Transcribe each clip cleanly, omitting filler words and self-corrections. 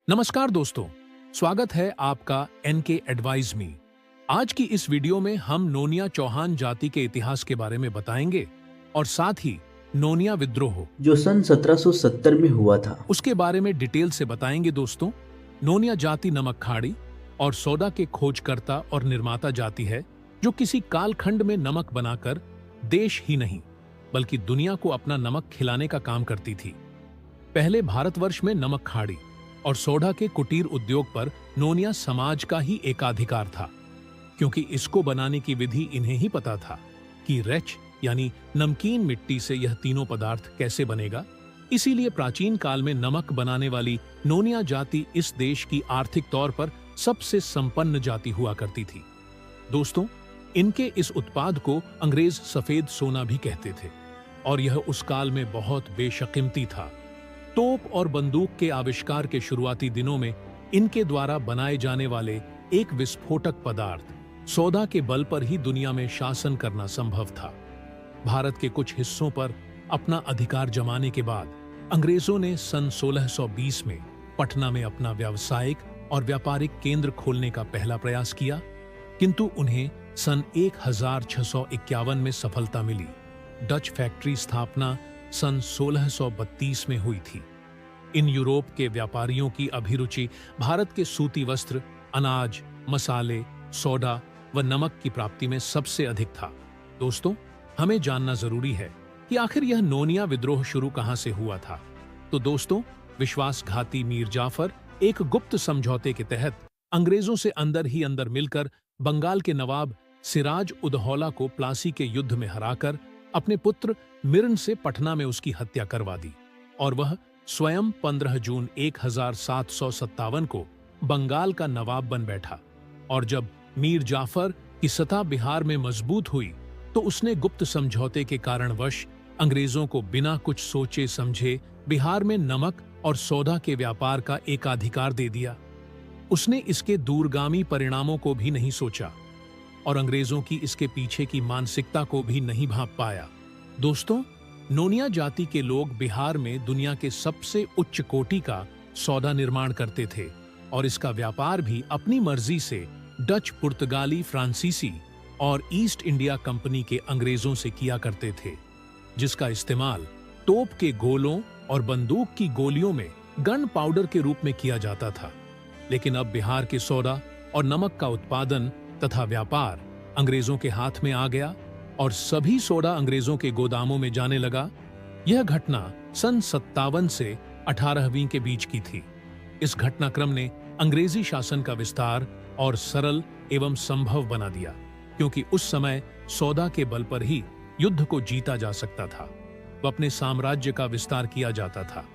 नमस्कार दोस्तों, स्वागत है आपका एनके एडवाइज मी। आज की इस वीडियो में हम नोनिया चौहान जाति के इतिहास के बारे में बताएंगे और साथ ही नोनिया विद्रोह जो सन 1770 में हुआ था उसके बारे में डिटेल से बताएंगे। दोस्तों, नोनिया जाति नमक खाड़ी और सोडा के खोजकर्ता और निर्माता जाति है जो किसी कालखंड में नमक बनाकर देश ही नहीं बल्कि दुनिया को अपना नमक खिलाने का काम करती थी। पहले भारतवर्ष में नमक खाड़ी और सोडा के कुटीर उद्योग पर नोनिया समाज का ही एकाधिकार था, क्योंकि इसको बनाने की विधि इन्हें ही पता था कि रेच यानी नमकीन मिट्टी से यह तीनों पदार्थ कैसे बनेगा। इसीलिए प्राचीन काल में नमक बनाने वाली नोनिया जाति इस देश की आर्थिक तौर पर सबसे संपन्न जाति हुआ करती थी। दोस्तों, इनके इस उत्पाद को अंग्रेज सफेद सोना भी कहते थे और यह उस काल में बहुत बेशकीमती था। तोप और बंदूक के आविष्कार के शुरुआती दिनों में इनके द्वारा बनाए जाने वाले एक विस्फोटक पदार्थ सोडा के बल पर ही दुनिया में शासन करना संभव था। भारत के कुछ हिस्सों पर अपना अधिकार जमाने के बाद अंग्रेजों ने सन 1620 में पटना में अपना व्यावसायिक और व्यापारिक केंद्र खोलने का पहला प्रयास किया, किंतु उन्हें सन 1651 में सफलता मिली। डच फैक्ट्री स्थापना सन 1632 में हुई थी। इन यूरोप के व्यापारियों की अभिरुचि भारत के सूती वस्त्र, अनाज, मसाले, सोडा व नमक की प्राप्ति में सबसे अधिक था। दोस्तों, हमें जानना जरूरी है कि आखिर यह नोनिया विद्रोह शुरू कहां से हुआ था। तो दोस्तों, विश्वासघाती मीर जाफर एक गुप्त समझौते के तहत अंग्रेजों से अंदर ही अंदर मिलकर बंगाल के नवाब सिराज उदौला को प्लासी के युद्ध में हराकर अपने पुत्र मिर्न से पटना में उसकी हत्या करवा दी और वह स्वयं 15 जून 1757 को बंगाल का नवाब बन बैठा। और जब मीर जाफर की सत्ता बिहार में मजबूत हुई तो उसने गुप्त समझौते के कारणवश अंग्रेजों को बिना कुछ सोचे समझे बिहार में नमक और सोडा के व्यापार का एकाधिकार दे दिया। उसने इसके दूरगामी परिणामों को भी नहीं सोचा और अंग्रेजों की इसके पीछे की मानसिकता को भी नहीं भांप पाया। दोस्तों, नोनिया जाति के लोग बिहार में दुनिया के सबसे उच्च कोटि का सोडा निर्माण करते थे और इसका व्यापार भी अपनी मर्जी से डच, पुर्तगाली, फ्रांसीसी और ईस्ट इंडिया कंपनी के अंग्रेजों से किया करते थे, जिसका इस्तेमाल तोप के गोलों और बंदूक की गोलियों में गन पाउडर के रूप में किया जाता था। लेकिन अब बिहार के सोडा और नमक का उत्पादन तथा व्यापार अंग्रेजों के हाथ में आ गया और सभी सोडा अंग्रेजों के गोदामों में जाने लगा। यह घटना सन 57 से 18वीं के बीच की थी। इस घटनाक्रम ने अंग्रेजी शासन का विस्तार और सरल एवं संभव बना दिया, क्योंकि उस समय सोडा के बल पर ही युद्ध को जीता जा सकता था व अपने साम्राज्य का विस्तार किया जाता था।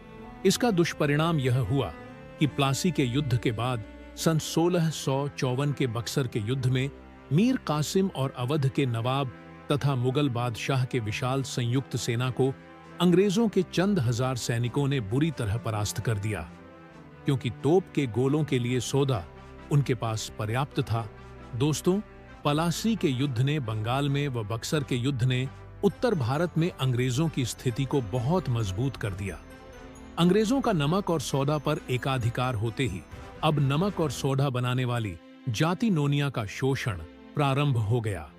इसका दुष्परिणाम यह हुआ कि प्लासी के युद्ध के बाद सन 1654 के बक्सर के युद्ध में मीर कासिम और अवध के नवाब तथा मुगल बादशाह के विशाल संयुक्त सेना को अंग्रेजों के चंद हजार सैनिकों ने बुरी तरह परास्त कर दिया। क्योंकि तोप के गोलों के लिए सोडा उनके पास पर्याप्त था। दोस्तों, पलासी के युद्ध ने बंगाल में व बक्सर के युद्ध ने उत्तर भारत में अंग्रेजों की स्थिति को बहुत मजबूत कर दिया। अंग्रेजों का नमक और सोडा पर एकाधिकार होते ही अब नमक और सोडा बनाने वाली जाति नोनिया का शोषण प्रारंभ हो गया।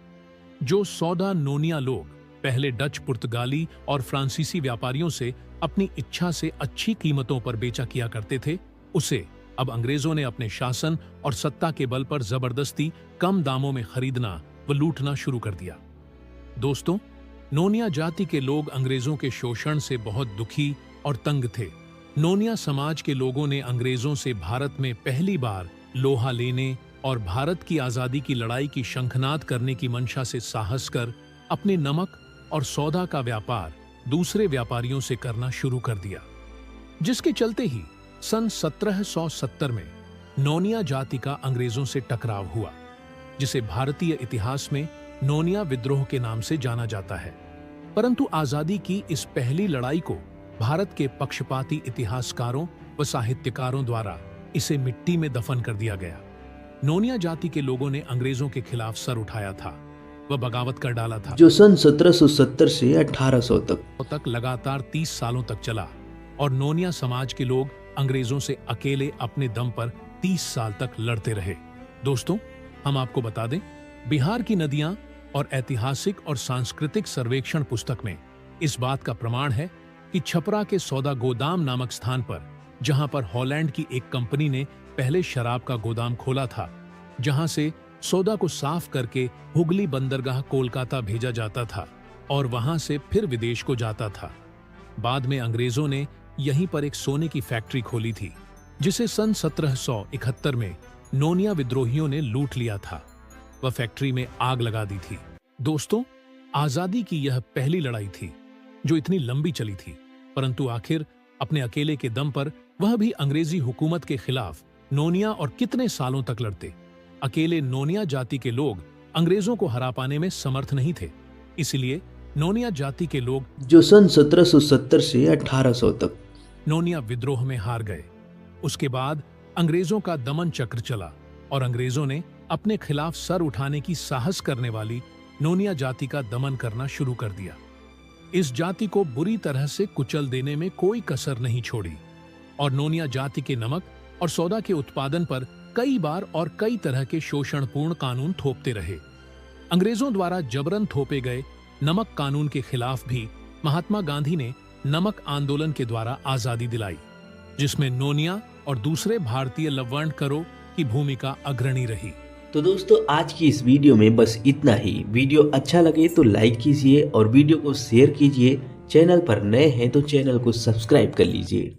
जो सोडा नोनिया लोग पहले डच, पुर्तगाली और फ्रांसीसी व्यापारियों से अपनी इच्छा से अच्छी कीमतों पर बेचा किया करते थे, उसे अब अंग्रेजों ने अपने शासन और सत्ता के बल पर जबरदस्ती कम दामों में खरीदना व लूटना शुरू कर दिया। दोस्तों, नोनिया जाति के लोग अंग्रेजों के शोषण से बहुत दुखी और तंग थे। नोनिया समाज के लोगों ने अंग्रेजों से भारत में पहली बार लोहा लेने और भारत की आजादी की लड़ाई की शंखनाद करने की मंशा से साहस कर अपने नमक और सोडा का व्यापार दूसरे व्यापारियों से करना शुरू कर दिया, जिसके चलते ही सन 1770 में नोनिया जाति का अंग्रेजों से टकराव हुआ, जिसे भारतीय इतिहास में नोनिया विद्रोह के नाम से जाना जाता है। परंतु आजादी की इस पहली लड़ाई को भारत के पक्षपाती इतिहासकारों व साहित्यकारों द्वारा इसे मिट्टी में दफन कर दिया गया। नोनिया जाति के लोगों ने अंग्रेजों के खिलाफ सर उठाया था व बगावत कर डाला था, जो सन 1770 से 1800 तक लगातार 30 सालों तक चला और नोनिया समाज के लोग अंग्रेजों से अकेले अपने दम पर 30 साल तक लड़ते रहे। दोस्तों, हम आपको बता दें, बिहार की नदियां और ऐतिहासिक और सांस्कृतिक सर्वेक्षण पुस्तक में इस बात का प्रमाण है कि छपरा के सौदा गोदाम नामक स्थान पर, जहां पर हॉलैंड की एक कंपनी ने पहले शराब का गोदाम खोला था, जहां से सौदा को साफ करके हुगली बंदरगाह कोलकाता भेजा जाता था और वहां से फिर विदेश को जाता था। बाद में अंग्रेजों ने यहीं पर एक सोने की फैक्ट्री खोली थी, जिसे सन 1771 में नोनिया विद्रोहियों ने लूट लिया था। वह फैक्ट्री में आग लगा दी थी। दोस्तों, आजादी की यह पहली लड़ाई थी जो इतनी लंबी चली थी, परंतु आखिर अपने अकेले के दम पर वह भी अंग्रेजी हुकूमत के खिलाफ नोनिया और कितने सालों तक लड़ते। अकेले नोनिया जाति के लोग अंग्रेजों को हरा पाने में समर्थ नहीं थे, इसलिए नोनिया जाति के लोग जो सन 1770 से 1800 तक नोनिया विद्रोह में हार गए। उसके बाद अंग्रेजों का दमन चक्र चला और अंग्रेजों ने अपने खिलाफ सर उठाने की साहस करने वाली नोनिया जाति का दमन करना शुरू कर दिया। इस जाति को बुरी तरह से कुचल देने में कोई कसर नहीं छोड़ी और नोनिया जाति के नमक और सौदा के उत्पादन पर कई बार और कई तरह के शोषणपूर्ण कानून थोपते रहे। अंग्रेजों द्वारा जबरन थोपे गए नमक कानून के खिलाफ भी महात्मा गांधी ने नमक आंदोलन के द्वारा आजादी दिलाई, जिसमें नोनिया और दूसरे भारतीय लवणकरों की भूमिका अग्रणी रही। तो दोस्तों, आज की इस वीडियो में बस इतना ही। वीडियो अच्छा लगे तो लाइक कीजिए और वीडियो को शेयर कीजिए। चैनल पर नए हैं तो चैनल को सब्सक्राइब कर लीजिए।